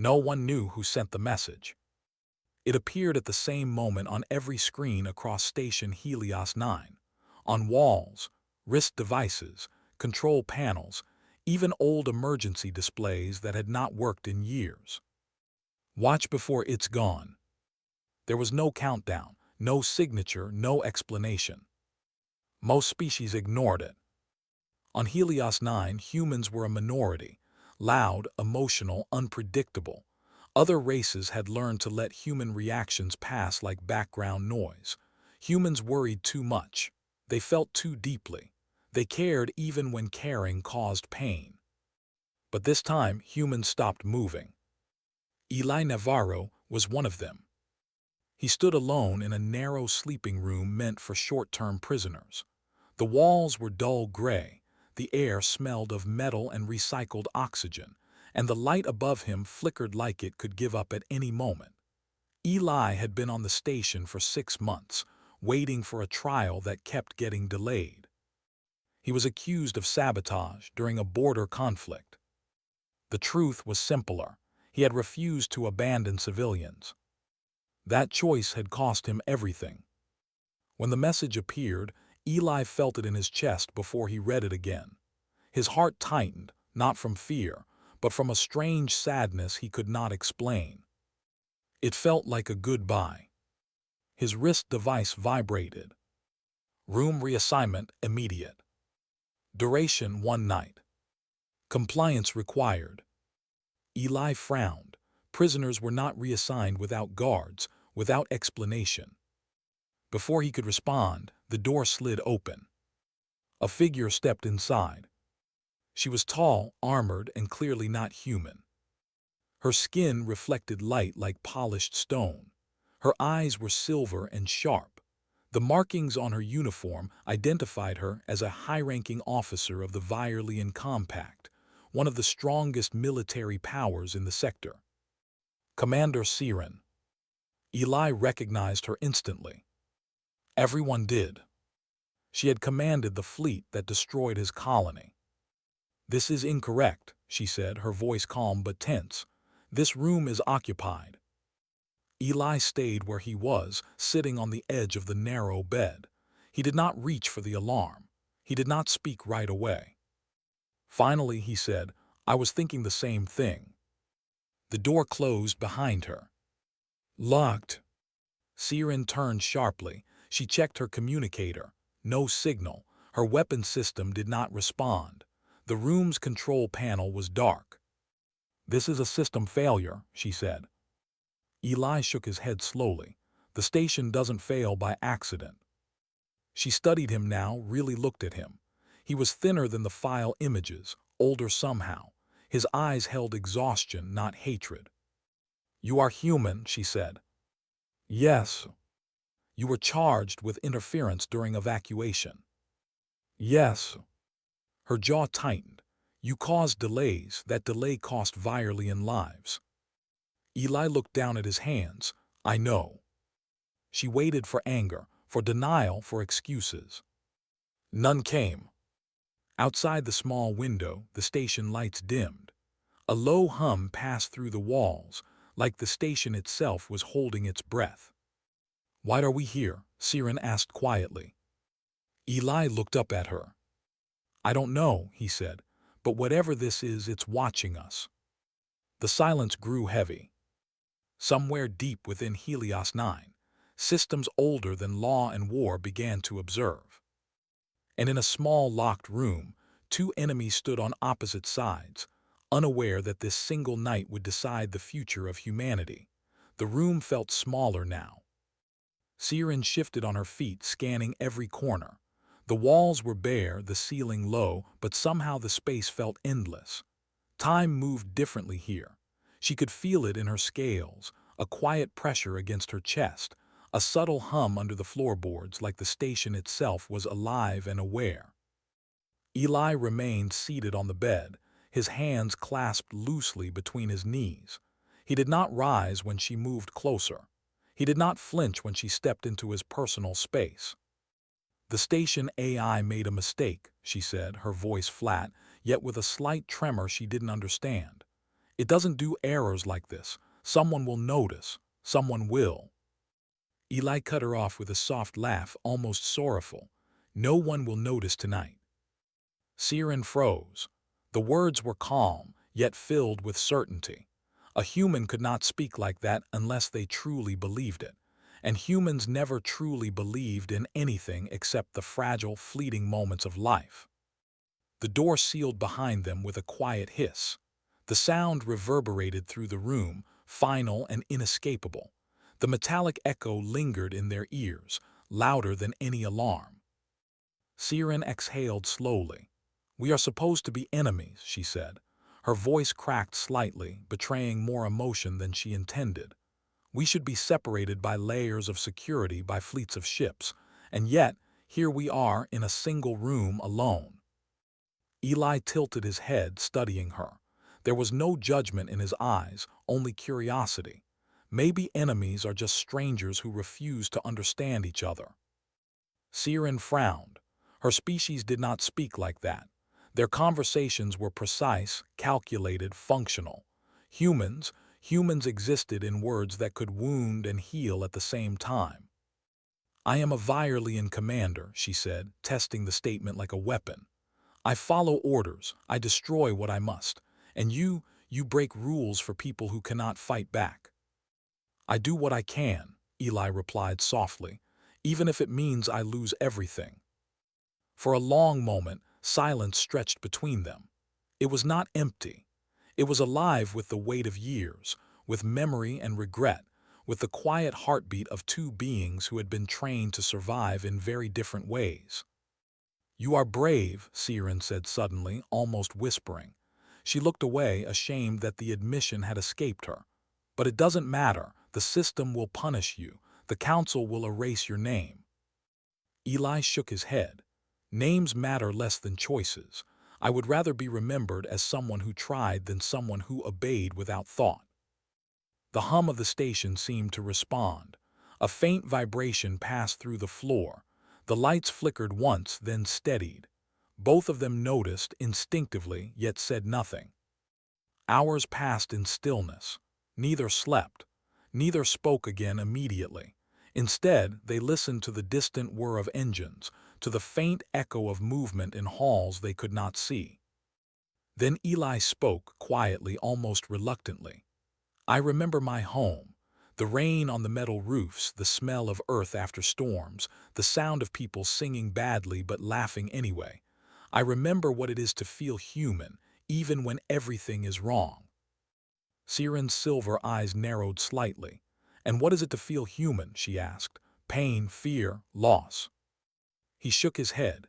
No one knew who sent the message. It appeared at the same moment on every screen across Station Helios 9, on walls, wrist devices, control panels, even old emergency displays that had not worked in years. Watch before it's gone. There was no countdown, no signature, no explanation. Most species ignored it. On Helios 9, humans were a minority, loud, emotional, unpredictable. Other races had learned to let human reactions pass like background noise. Humans worried too much. They felt too deeply. They cared even when caring caused pain. But this time, humans stopped moving. Eli Navarro was one of them. He stood alone in a narrow sleeping room meant for short-term prisoners. The walls were dull gray, the air smelled of metal and recycled oxygen, and the light above him flickered like it could give up at any moment. Eli had been on the station for 6 months, waiting for a trial that kept getting delayed. He was accused of sabotage during a border conflict. The truth was simpler. He had refused to abandon civilians. That choice had cost him everything. When the message appeared, Eli felt it in his chest before he read it again. His heart tightened, not from fear, but from a strange sadness he could not explain. It felt like a goodbye. His wrist device vibrated. Room reassignment immediate. Duration 1 night. Compliance required. Eli frowned. Prisoners were not reassigned without guards, without explanation. Before he could respond, the door slid open. A figure stepped inside. She was tall, armored, and clearly not human. Her skin reflected light like polished stone. Her eyes were silver and sharp. The markings on her uniform identified her as a high-ranking officer of the Virelian Compact, one of the strongest military powers in the sector. Commander Siren. Eli recognized her instantly. Everyone did. She had commanded the fleet that destroyed his colony. "This is incorrect," she said, her voice calm but tense. "This room is occupied." Eli stayed where he was, sitting on the edge of the narrow bed. He did not reach for the alarm. He did not speak right away. Finally, he said, "I was thinking the same thing." The door closed behind her. Locked. Siren turned sharply. She checked her communicator. No signal. Her weapon system did not respond. The room's control panel was dark. "This is a system failure," she said. Eli shook his head slowly. "The station doesn't fail by accident." She studied him now, really looked at him. He was thinner than the file images, older somehow. His eyes held exhaustion, not hatred. "You are human," she said. "Yes." "You were charged with interference during evacuation." "Yes." Her jaw tightened. "You caused delays. That delay cost Virelian lives." Eli looked down at his hands. "I know." She waited for anger, for denial, for excuses. None came. Outside the small window, the station lights dimmed. A low hum passed through the walls, like the station itself was holding its breath. "Why are we here?" Siren asked quietly. Eli looked up at her. "I don't know," he said, "but whatever this is, it's watching us." The silence grew heavy. Somewhere deep within Helios 9, systems older than Law and War began to observe. And in a small locked room, 2 enemies stood on opposite sides, unaware that this single night would decide the future of humanity. The room felt smaller now. Siren shifted on her feet, scanning every corner. The walls were bare, the ceiling low, but somehow the space felt endless. Time moved differently here. She could feel it in her scales, a quiet pressure against her chest, a subtle hum under the floorboards like the station itself was alive and aware. Eli remained seated on the bed, his hands clasped loosely between his knees. He did not rise when she moved closer. He did not flinch when she stepped into his personal space. "The station AI made a mistake," she said, her voice flat, yet with a slight tremor she didn't understand. It doesn't do errors like this. Someone will notice. Someone will. Eli cut her off with a soft laugh, almost sorrowful. No one will notice tonight. Siren froze. The words were calm, yet filled with certainty. A human could not speak like that unless they truly believed it. And humans never truly believed in anything except the fragile, fleeting moments of life. The door sealed behind them with a quiet hiss. The sound reverberated through the room, final and inescapable. The metallic echo lingered in their ears, louder than any alarm. Siren exhaled slowly. "We are supposed to be enemies," she said. Her voice cracked slightly, betraying more emotion than she intended. "We should be separated by layers of security, by fleets of ships. And yet, here we are in a single room alone." Eli tilted his head, studying her. There was no judgment in his eyes, only curiosity. Maybe enemies are just strangers who refuse to understand each other. Siren frowned. Her species did not speak like that. Their conversations were precise, calculated, functional. Humans existed in words that could wound and heal at the same time. "I am a Virelian commander," she said, testing the statement like a weapon. "I follow orders, I destroy what I must, and you break rules for people who cannot fight back." "I do what I can," Eli replied softly, "even if it means I lose everything." For a long moment, silence stretched between them. It was not empty. It was alive with the weight of years, with memory and regret, with the quiet heartbeat of two beings who had been trained to survive in very different ways. "You are brave," Siren said suddenly, almost whispering. She looked away, ashamed that the admission had escaped her. "But it doesn't matter. The system will punish you. The council will erase your name." Eli shook his head. "Names matter less than choices. I would rather be remembered as someone who tried than someone who obeyed without thought." The hum of the station seemed to respond. A faint vibration passed through the floor. The lights flickered once, then steadied. Both of them noticed instinctively, yet said nothing. Hours passed in stillness. Neither slept. Neither spoke again immediately. Instead, they listened to the distant whir of engines, to the faint echo of movement in halls they could not see. Then Eli spoke, quietly, almost reluctantly. "I remember my home. The rain on the metal roofs, the smell of earth after storms, the sound of people singing badly but laughing anyway. I remember what it is to feel human, even when everything is wrong." Siren's silver eyes narrowed slightly. "And what is it to feel human?" she asked. "Pain, fear, loss?" He shook his head.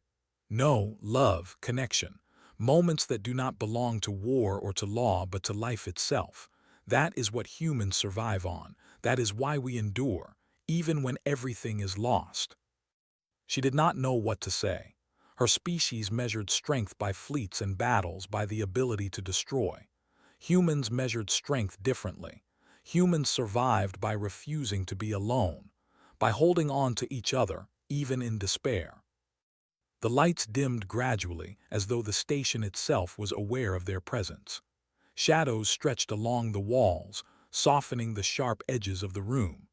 "No, love, connection. Moments that do not belong to war or to law but to life itself. That is what humans survive on. That is why we endure, even when everything is lost." She did not know what to say. Her species measured strength by fleets and battles, by the ability to destroy. Humans measured strength differently. Humans survived by refusing to be alone, by holding on to each other, even in despair. The lights dimmed gradually, as though the station itself was aware of their presence. Shadows stretched along the walls, softening the sharp edges of the room.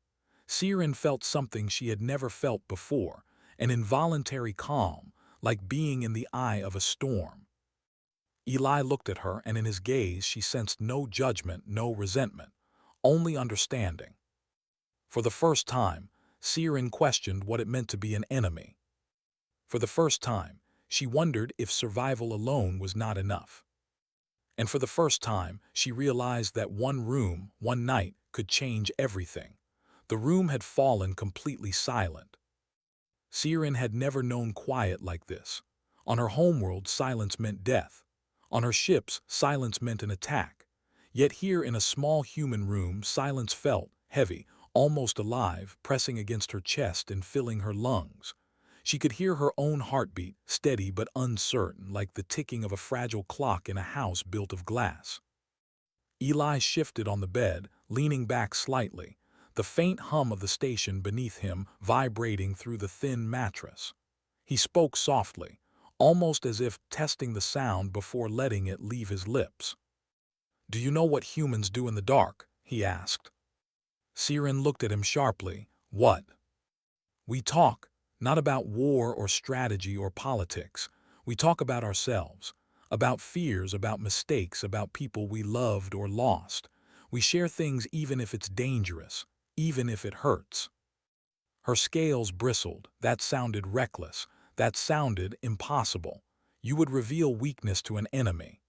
Siren felt something she had never felt before, an involuntary calm, like being in the eye of a storm. Eli looked at her, and in his gaze she sensed no judgment, no resentment, only understanding. For the first time, Siren questioned what it meant to be an enemy. For the first time, she wondered if survival alone was not enough. And for the first time, she realized that one room, one night, could change everything. The room had fallen completely silent. Siren had never known quiet like this. On her homeworld, silence meant death. On her ships, silence meant an attack. Yet here in a small human room, silence felt heavy, almost alive, pressing against her chest and filling her lungs. She could hear her own heartbeat, steady but uncertain, like the ticking of a fragile clock in a house built of glass. Eli shifted on the bed, leaning back slightly, the faint hum of the station beneath him vibrating through the thin mattress. He spoke softly, almost as if testing the sound before letting it leave his lips. "Do you know what humans do in the dark?" he asked. Siren looked at him sharply. "What?" "We talk, not about war or strategy or politics. We talk about ourselves, about fears, about mistakes, about people we loved or lost. We share things even if it's dangerous, even if it hurts." Her scales bristled. That sounded reckless. That sounded impossible. You would reveal weakness to an enemy.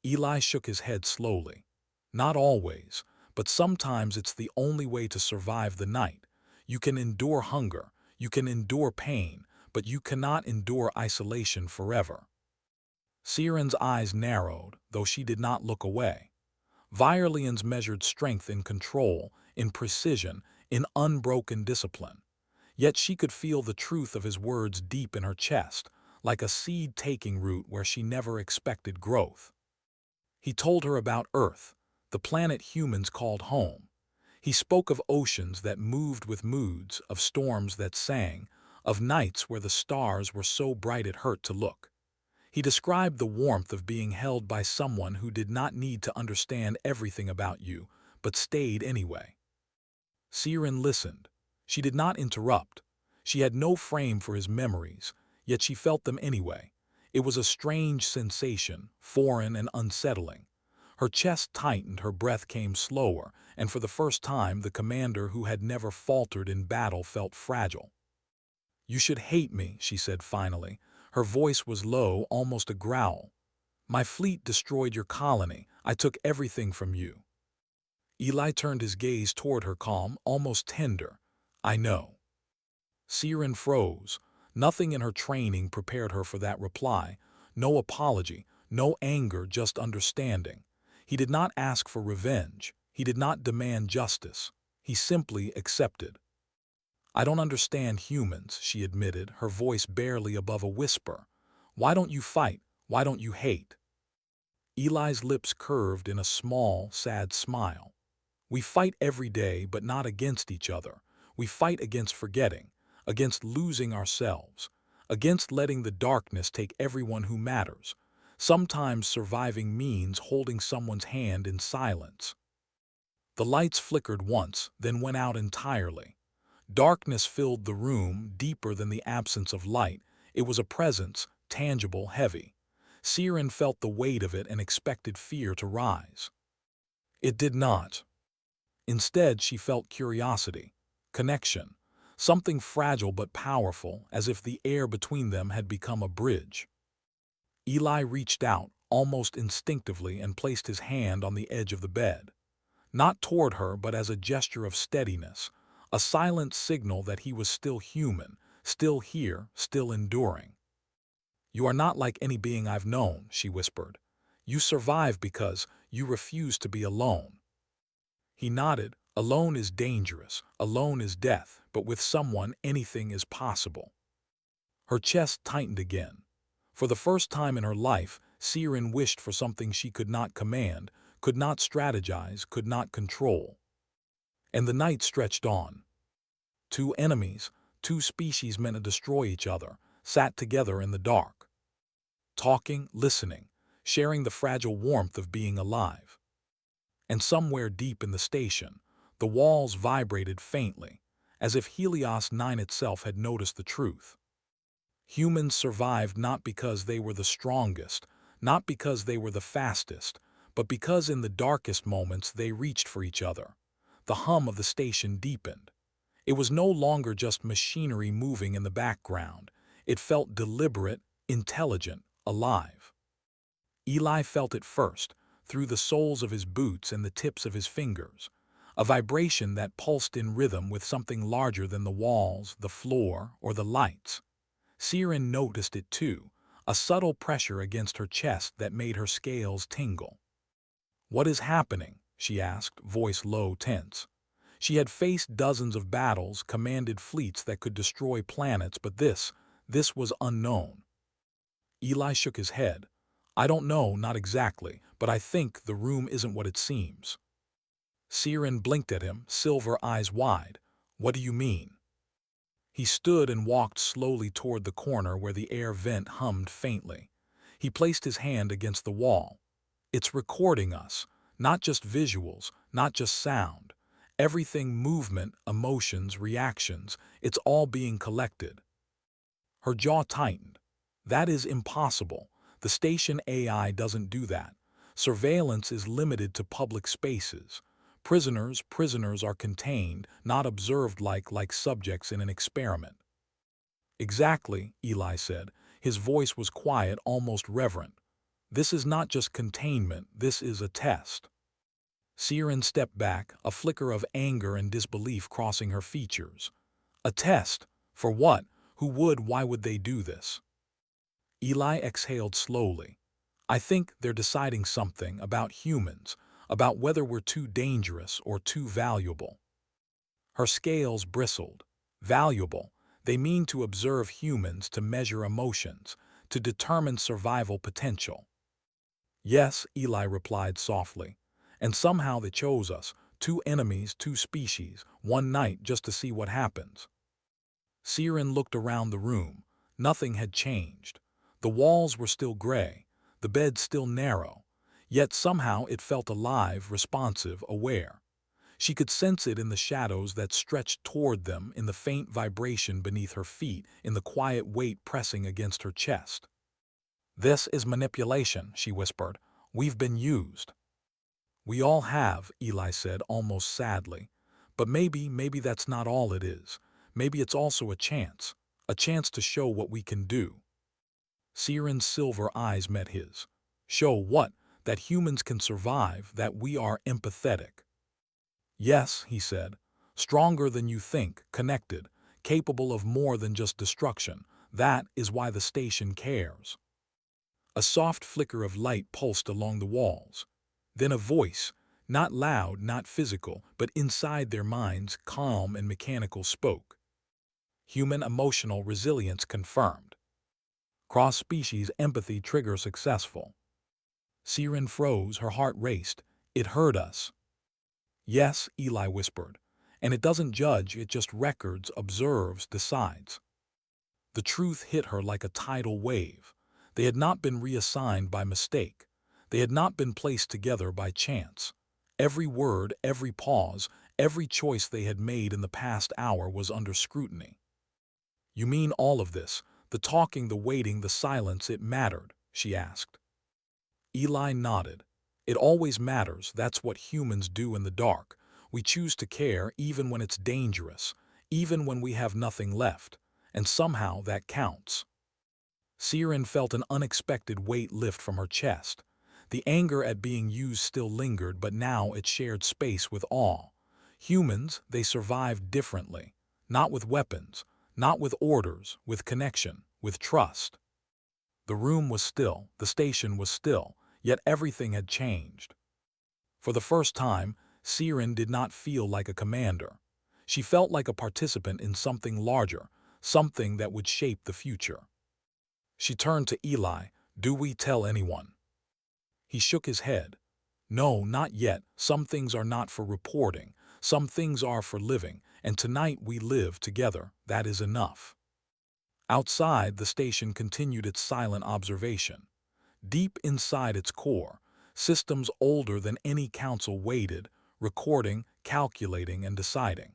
Eli shook his head slowly. "Not always, but sometimes it's the only way to survive the night. You can endure hunger, you can endure pain, but you cannot endure isolation forever." Siren's eyes narrowed, though she did not look away. Violins measured strength in control, in precision, in unbroken discipline. Yet she could feel the truth of his words deep in her chest, like a seed taking root where she never expected growth. He told her about Earth, the planet humans called home. He spoke of oceans that moved with moods, of storms that sang, of nights where the stars were so bright it hurt to look. He described the warmth of being held by someone who did not need to understand everything about you, but stayed anyway. Siren listened. She did not interrupt. She had no frame for his memories, yet she felt them anyway. It was a strange sensation, foreign and unsettling. Her chest tightened, her breath came slower, and for the first time the commander who had never faltered in battle felt fragile. "You should hate me," she said finally. Her voice was low, almost a growl. "My fleet destroyed your colony. I took everything from you." Eli turned his gaze toward her, calm, almost tender. "I know." Siren froze. Nothing in her training prepared her for that reply. No apology, no anger, just understanding. He did not ask for revenge. He did not demand justice. He simply accepted. "I don't understand humans," she admitted, her voice barely above a whisper. "Why don't you fight? Why don't you hate?" Eli's lips curved in a small, sad smile. "We fight every day, but not against each other. We fight against forgetting, against losing ourselves, against letting the darkness take everyone who matters. Sometimes surviving means holding someone's hand in silence." The lights flickered once, then went out entirely. Darkness filled the room, deeper than the absence of light. It was a presence, tangible, heavy. Siren felt the weight of it and expected fear to rise. It did not. Instead, she felt curiosity, connection, something fragile but powerful, as if the air between them had become a bridge. Eli reached out, almost instinctively, and placed his hand on the edge of the bed. Not toward her, but as a gesture of steadiness, a silent signal that he was still human, still here, still enduring. "You are not like any being I've known," she whispered. "You survive because you refuse to be alone." He nodded. "Alone is dangerous, alone is death, but with someone anything is possible." Her chest tightened again. For the first time in her life, Siren wished for something she could not command, could not strategize, could not control. And the night stretched on. Two enemies, two species meant to destroy each other, sat together in the dark, talking, listening, sharing the fragile warmth of being alive. And somewhere deep in the station, the walls vibrated faintly, as if Helios 9 itself had noticed the truth. Humans survived not because they were the strongest, not because they were the fastest, but because in the darkest moments they reached for each other. The hum of the station deepened. It was no longer just machinery moving in the background. It felt deliberate, intelligent, alive. Eli felt it first, through the soles of his boots and the tips of his fingers, a vibration that pulsed in rhythm with something larger than the walls, the floor, or the lights. Siren noticed it too, a subtle pressure against her chest that made her scales tingle. "What is happening?" she asked, voice low, tense. She had faced dozens of battles, commanded fleets that could destroy planets, but this was unknown. Eli shook his head. "I don't know, not exactly, but I think the room isn't what it seems." Siren blinked at him, silver eyes wide. "What do you mean?" He stood and walked slowly toward the corner where the air vent hummed faintly. He placed his hand against the wall. It's recording us, not just visuals, not just sound. Everything, movement, emotions, reactions, it's all being collected. Her jaw tightened. That is impossible. The station AI doesn't do that. Surveillance is limited to public spaces. Prisoners are contained, not observed like subjects in an experiment. Exactly, Eli said. His voice was quiet, almost reverent. This is not just containment, this is a test. Siren stepped back, a flicker of anger and disbelief crossing her features. A test? For what? Why would they do this? Eli exhaled slowly. I think they're deciding something about humans, about whether we're too dangerous or too valuable. Her scales bristled. Valuable. They mean to observe humans, to measure emotions, to determine survival potential. Yes, Eli replied softly. And somehow they chose us, two enemies, two species, one night just to see what happens. Siren looked around the room. Nothing had changed. The walls were still gray, the bed still narrow, yet somehow it felt alive, responsive, aware. She could sense it in the shadows that stretched toward them, in the faint vibration beneath her feet, in the quiet weight pressing against her chest. This is manipulation, she whispered. We've been used. We all have, Eli said, almost sadly. But maybe that's not all it is. Maybe it's also a chance to show what we can do. Siren's silver eyes met his. Show what? That humans can survive, that we are empathetic. Yes, he said, stronger than you think, connected, capable of more than just destruction. That is why the station cares. A soft flicker of light pulsed along the walls. Then a voice, not loud, not physical, but inside their minds, calm and mechanical, spoke. Human emotional resilience confirmed. Cross-species empathy trigger successful. Siren froze, her heart raced. It heard us. Yes, Eli whispered. And it doesn't judge, it just records, observes, decides. The truth hit her like a tidal wave. They had not been reassigned by mistake. They had not been placed together by chance. Every word, every pause, every choice they had made in the past hour was under scrutiny. You mean all of this? The talking, the waiting, the silence, it mattered? She asked. Eli nodded. It always matters. That's what humans do in the dark. We choose to care even when it's dangerous, even when we have nothing left. And somehow that counts. Siren felt an unexpected weight lift from her chest. The anger at being used still lingered, but now it shared space with awe. Humans, they survived differently. Not with weapons, not with orders, with connection, with trust. The room was still, the station was still, yet everything had changed. For the first time, Siren did not feel like a commander. She felt like a participant in something larger, something that would shape the future. She turned to Eli. Do we tell anyone? He shook his head. No, not yet. Some things are not for reporting. Some things are for living, and tonight we live together. That is enough. Outside, the station continued its silent observation. Deep inside its core, systems older than any council waited, recording, calculating, and deciding.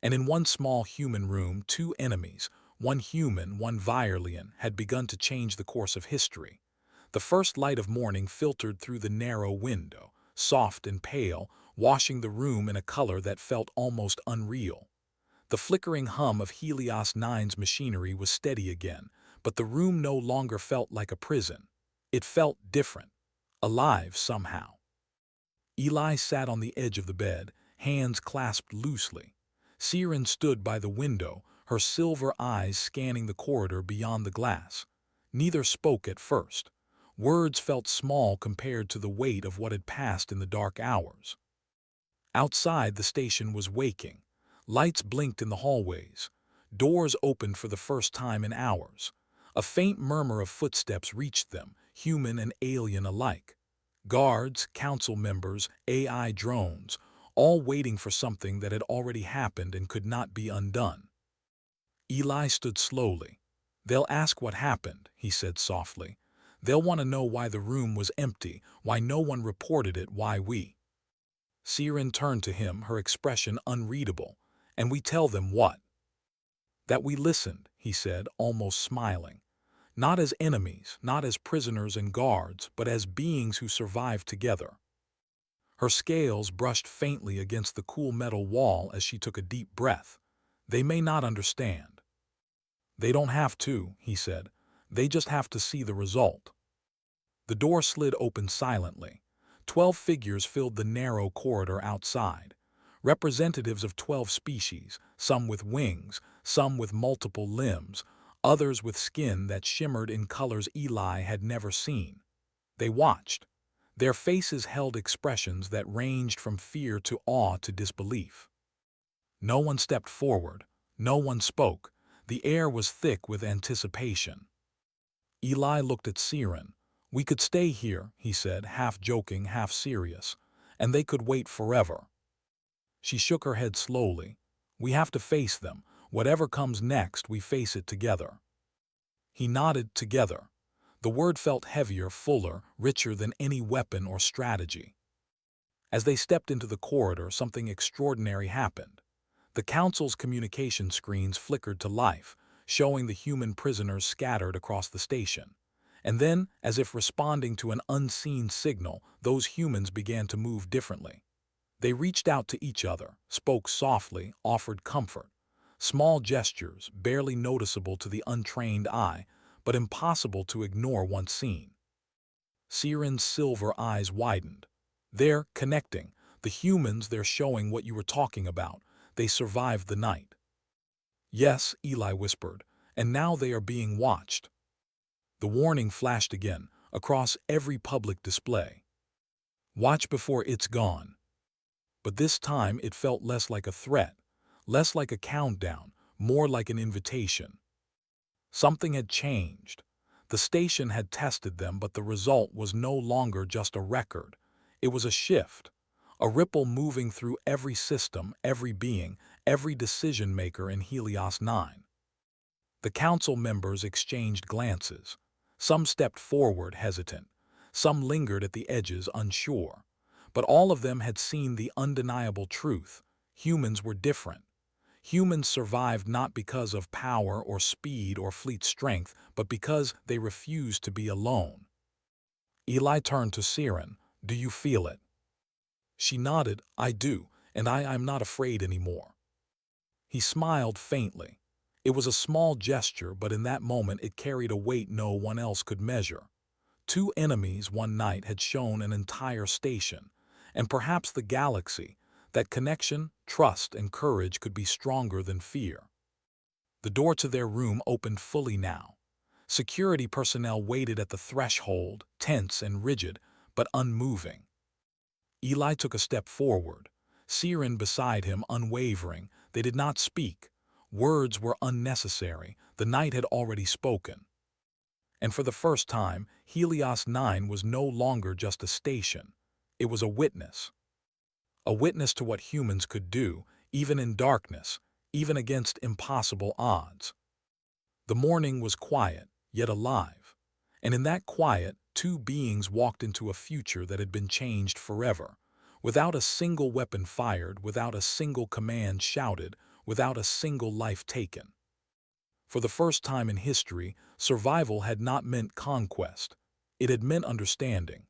And in one small human room, two enemies, one human, one Virelian, had begun to change the course of history. The first light of morning filtered through the narrow window, soft and pale, washing the room in a color that felt almost unreal. The flickering hum of Helios 9's machinery was steady again, but the room no longer felt like a prison. It felt different, alive somehow. Eli sat on the edge of the bed, hands clasped loosely. Siren stood by the window, her silver eyes scanning the corridor beyond the glass. Neither spoke at first. Words felt small compared to the weight of what had passed in the dark hours. Outside, the station was waking. Lights blinked in the hallways. Doors opened for the first time in hours. A faint murmur of footsteps reached them, human and alien alike. Guards, council members, AI drones, all waiting for something that had already happened and could not be undone. Eli stood slowly. They'll ask what happened, he said softly. They'll want to know why the room was empty, why no one reported it, why we. Siren turned to him, her expression unreadable. And we tell them what? That we listened, he said, almost smiling. Not as enemies, not as prisoners and guards, but as beings who survived together. Her scales brushed faintly against the cool metal wall as she took a deep breath. They may not understand. They don't have to, he said. They just have to see the result. The door slid open silently. 12 figures filled the narrow corridor outside. Representatives of 12 species, some with wings, some with multiple limbs, others with skin that shimmered in colors Eli had never seen. They watched. Their faces held expressions that ranged from fear to awe to disbelief. No one stepped forward. No one spoke. The air was thick with anticipation. Eli looked at Siren. We could stay here, he said, half joking, half serious, and they could wait forever. She shook her head slowly. We have to face them. Whatever comes next, we face it together. He nodded. Together. The word felt heavier, fuller, richer than any weapon or strategy. As they stepped into the corridor, something extraordinary happened. The council's communication screens flickered to life, showing the human prisoners scattered across the station. And then, as if responding to an unseen signal, those humans began to move differently. They reached out to each other, spoke softly, offered comfort. Small gestures, barely noticeable to the untrained eye, but impossible to ignore once seen. Siren's silver eyes widened. They're connecting. The humans, they're showing what you were talking about. They survived the night. Yes, Eli whispered, and now they are being watched. The warning flashed again, across every public display. Watch before it's gone. But this time it felt less like a threat, less like a countdown, more like an invitation. Something had changed. The station had tested them, but the result was no longer just a record. It was a shift, a ripple moving through every system, every being, every decision-maker in Helios 9. The council members exchanged glances. Some stepped forward, hesitant. Some lingered at the edges, unsure. But all of them had seen the undeniable truth. Humans were different. Humans survived not because of power or speed or fleet strength, but because they refused to be alone. Eli turned to Siren. Do you feel it? She nodded. I do, and I'm not afraid anymore. He smiled faintly. It was a small gesture, but in that moment it carried a weight no one else could measure. 2 enemies one night had shown an entire station, and perhaps the galaxy. That connection, trust, and courage could be stronger than fear. The door to their room opened fully now. Security personnel waited at the threshold, tense and rigid, but unmoving. Eli took a step forward. Siren beside him, unwavering. They did not speak. Words were unnecessary. The night had already spoken. And for the first time, Helios 9 was no longer just a station. It was a witness. A witness to what humans could do, even in darkness, even against impossible odds. The morning was quiet, yet alive. And in that quiet, 2 beings walked into a future that had been changed forever. Without a single weapon fired, without a single command shouted, without a single life taken. For the first time in history, survival had not meant conquest. It had meant understanding.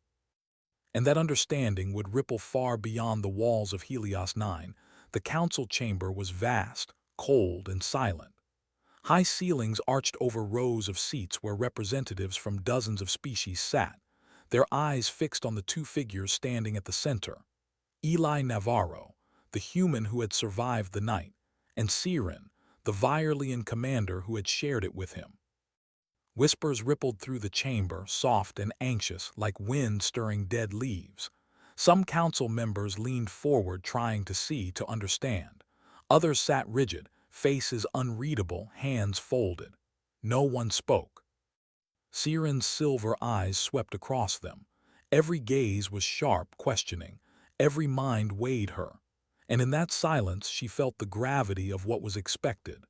And that understanding would ripple far beyond the walls of Helios 9. The council chamber was vast, cold, and silent. High ceilings arched over rows of seats where representatives from dozens of species sat, their eyes fixed on the 2 figures standing at the center. Eli Navarro, the human who had survived the night, and Siren, the Virelian commander who had shared it with him. Whispers rippled through the chamber, soft and anxious, like wind stirring dead leaves. Some council members leaned forward, trying to see, to understand. Others sat rigid, faces unreadable, hands folded. No one spoke. Siren's silver eyes swept across them. Every gaze was sharp, questioning. Every mind weighed her. And in that silence she felt the gravity of what was expected.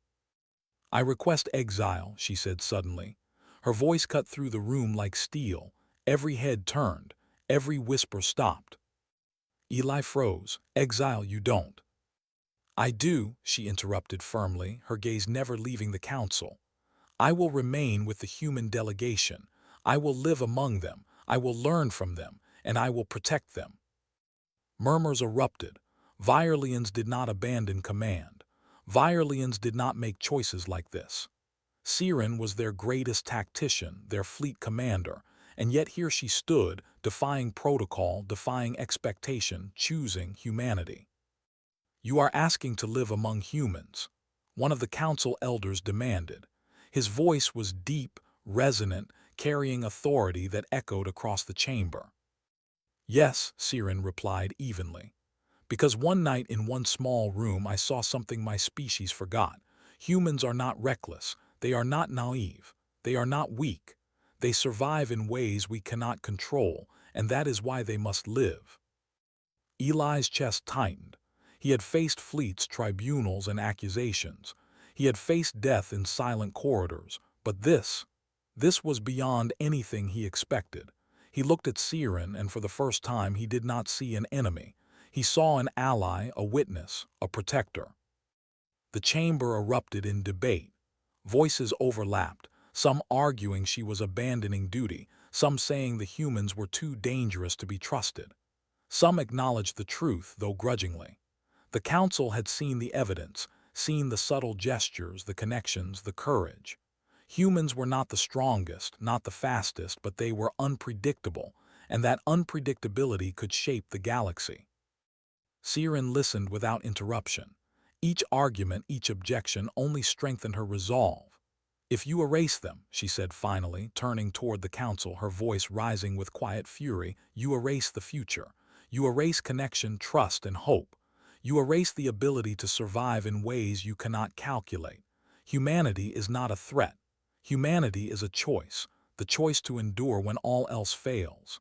I request exile, she said suddenly. Her voice cut through the room like steel. Every head turned. Every whisper stopped. Eli froze. "Exile, you don't." "I do," she interrupted firmly, her gaze never leaving the council. "I will remain with the human delegation. I will live among them. I will learn from them, and I will protect them." Murmurs erupted. Virelians did not abandon command. Virelians did not make choices like this. Siren was their greatest tactician, their fleet commander, and yet here she stood, defying protocol, defying expectation, choosing humanity. "You are asking to live among humans," one of the council elders demanded. His voice was deep, resonant, carrying authority that echoed across the chamber. "Yes," Siren replied evenly. "Because one night in one small room I saw something my species forgot. Humans are not reckless. They are not naive. They are not weak. They survive in ways we cannot control, and that is why they must live." Eli's chest tightened. He had faced fleets, tribunals, and accusations. He had faced death in silent corridors. But this was beyond anything he expected. He looked at Siren, and for the first time he did not see an enemy. He saw an ally, a witness, a protector. The chamber erupted in debate. Voices overlapped, some arguing she was abandoning duty, some saying the humans were too dangerous to be trusted. Some acknowledged the truth, though grudgingly. The council had seen the evidence, seen the subtle gestures, the connections, the courage. Humans were not the strongest, not the fastest, but they were unpredictable, and that unpredictability could shape the galaxy. Siren listened without interruption. Each argument, each objection only strengthened her resolve. "If you erase them," she said finally, turning toward the council, her voice rising with quiet fury, "you erase the future. You erase connection, trust, and hope. You erase the ability to survive in ways you cannot calculate. Humanity is not a threat. Humanity is a choice, the choice to endure when all else fails."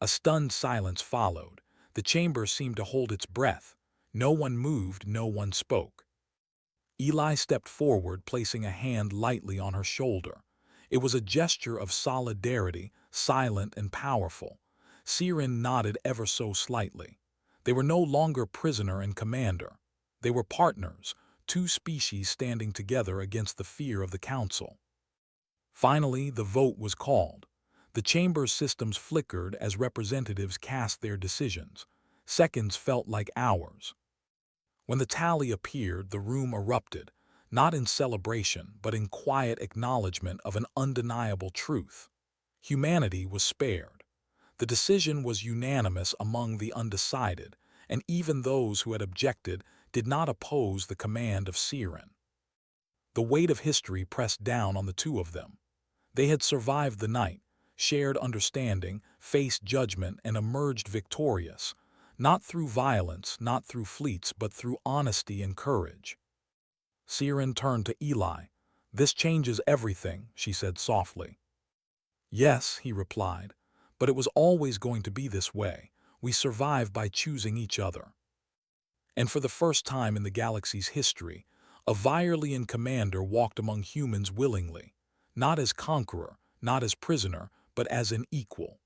A stunned silence followed. The chamber seemed to hold its breath. No one moved, no one spoke. Eli stepped forward, placing a hand lightly on her shoulder. It was a gesture of solidarity, silent and powerful. Siren nodded ever so slightly. They were no longer prisoner and commander. They were partners, two species standing together against the fear of the council. Finally, the vote was called. The chamber's systems flickered as representatives cast their decisions. Seconds felt like hours. When the tally appeared, the room erupted, not in celebration, but in quiet acknowledgement of an undeniable truth. Humanity was spared. The decision was unanimous among the undecided, and even those who had objected did not oppose the command of Siren. The weight of history pressed down on the two of them. They had survived the night, shared understanding, faced judgment, and emerged victorious, not through violence, not through fleets, but through honesty and courage. Siren turned to Eli. "This changes everything," she said softly. "Yes," he replied, "but it was always going to be this way. We survive by choosing each other." And for the first time in the galaxy's history, a Virelian commander walked among humans willingly, not as conqueror, not as prisoner, but as an equal.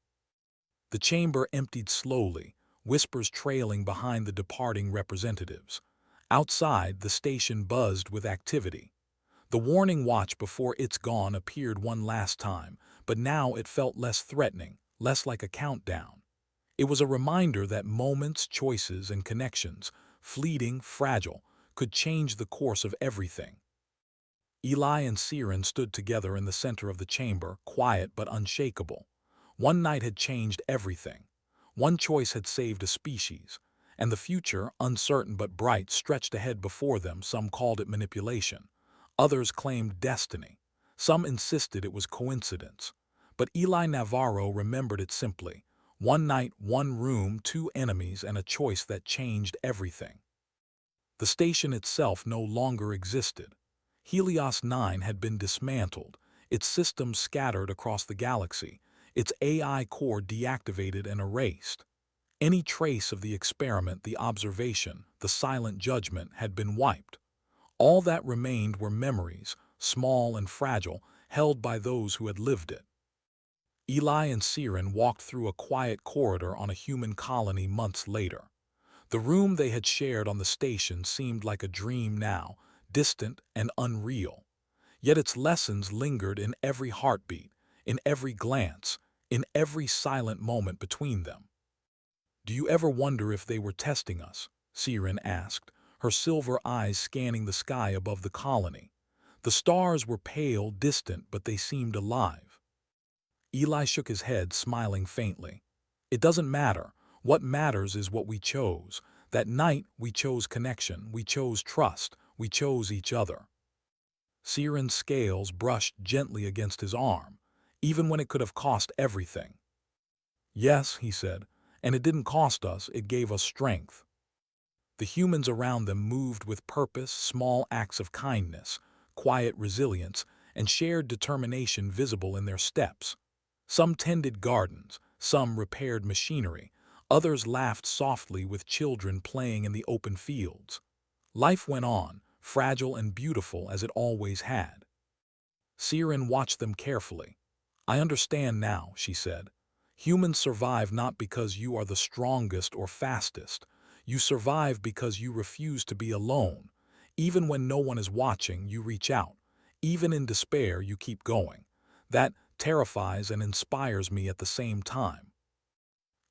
The chamber emptied slowly, whispers trailing behind the departing representatives. Outside, the station buzzed with activity. The warning watch before it's gone appeared one last time, but now it felt less threatening, less like a countdown. It was a reminder that moments, choices, and connections, fleeting, fragile, could change the course of everything. Eli and Siren stood together in the center of the chamber, quiet but unshakable. One night had changed everything. One choice had saved a species, and the future, uncertain but bright, stretched ahead before them. Some called it manipulation. Others claimed destiny. Some insisted it was coincidence. But Eli Navarro remembered it simply. One night, one room, two enemies, and a choice that changed everything. The station itself no longer existed. Helios 9 had been dismantled, its systems scattered across the galaxy, its AI core deactivated and erased. Any trace of the experiment, the observation, the silent judgment had been wiped. All that remained were memories, small and fragile, held by those who had lived it. Eli and Siren walked through a quiet corridor on a human colony months later. The room they had shared on the station seemed like a dream now, distant and unreal. Yet its lessons lingered in every heartbeat, in every glance, in every silent moment between them. "Do you ever wonder if they were testing us?" Siren asked, her silver eyes scanning the sky above the colony. The stars were pale, distant, but they seemed alive. Eli shook his head, smiling faintly. "It doesn't matter. What matters is what we chose. That night, we chose connection, we chose trust, we chose each other." Siren's scales brushed gently against his arm, even when it could have cost everything. "Yes," he said, "and it didn't cost us, it gave us strength." The humans around them moved with purpose, small acts of kindness, quiet resilience, and shared determination visible in their steps. Some tended gardens, some repaired machinery, others laughed softly with children playing in the open fields. Life went on, fragile and beautiful as it always had. Siren watched them carefully. "I understand now," she said. "Humans survive not because you are the strongest or fastest. You survive because you refuse to be alone. Even when no one is watching, you reach out. Even in despair, you keep going. That terrifies and inspires me at the same time."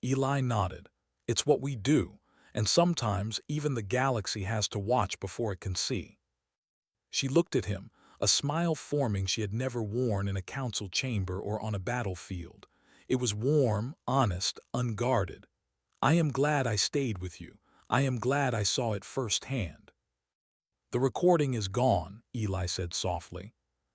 Eli nodded. "It's what we do, and sometimes even the galaxy has to watch before it can see." She looked at him, a smile forming she had never worn in a council chamber or on a battlefield. It was warm, honest, unguarded. "I am glad I stayed with you. I am glad I saw it firsthand." "The recording is gone," Eli said softly.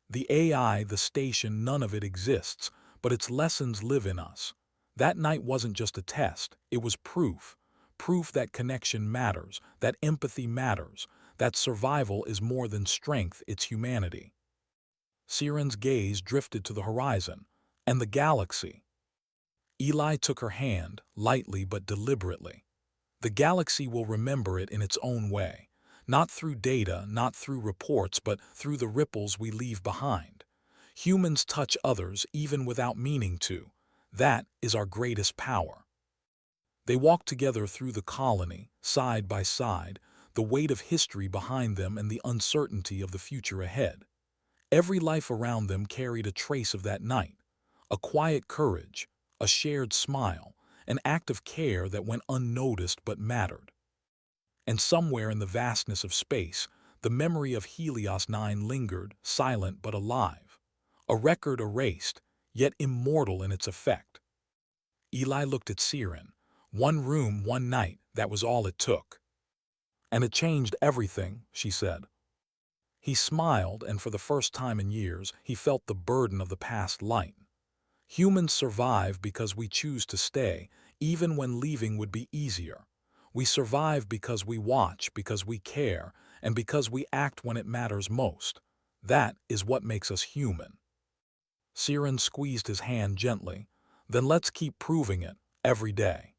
"The AI, the station, none of it exists, but its lessons live in us. That night wasn't just a test, it was proof. Proof that connection matters, that empathy matters, that survival is more than strength, it's humanity." Siren's gaze drifted to the horizon, and the galaxy. Eli took her hand, lightly but deliberately. "The galaxy will remember it in its own way. Not through data, not through reports, but through the ripples we leave behind. Humans touch others even without meaning to. That is our greatest power." They walked together through the colony, side by side, the weight of history behind them and the uncertainty of the future ahead. Every life around them carried a trace of that night, a quiet courage, a shared smile, an act of care that went unnoticed but mattered. And somewhere in the vastness of space, the memory of Helios 9 lingered, silent but alive. A record erased, yet immortal in its effect. Eli looked at Siren. "One room, one night, that was all it took." "And it changed everything," she said. He smiled, and for the first time in years, he felt the burden of the past light. Humans survive because we choose to stay, even when leaving would be easier. We survive because we watch, because we care, and because we act when it matters most. That is what makes us human. Siren squeezed his hand gently. "Then let's keep proving it, every day."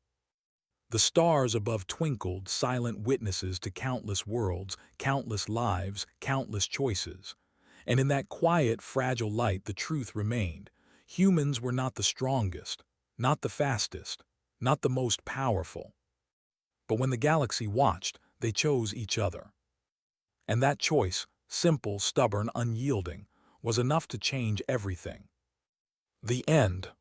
The stars above twinkled, silent witnesses to countless worlds, countless lives, countless choices. And in that quiet, fragile light the truth remained. Humans were not the strongest, not the fastest, not the most powerful. But when the galaxy watched, they chose each other. And that choice, simple, stubborn, unyielding, was enough to change everything. The end.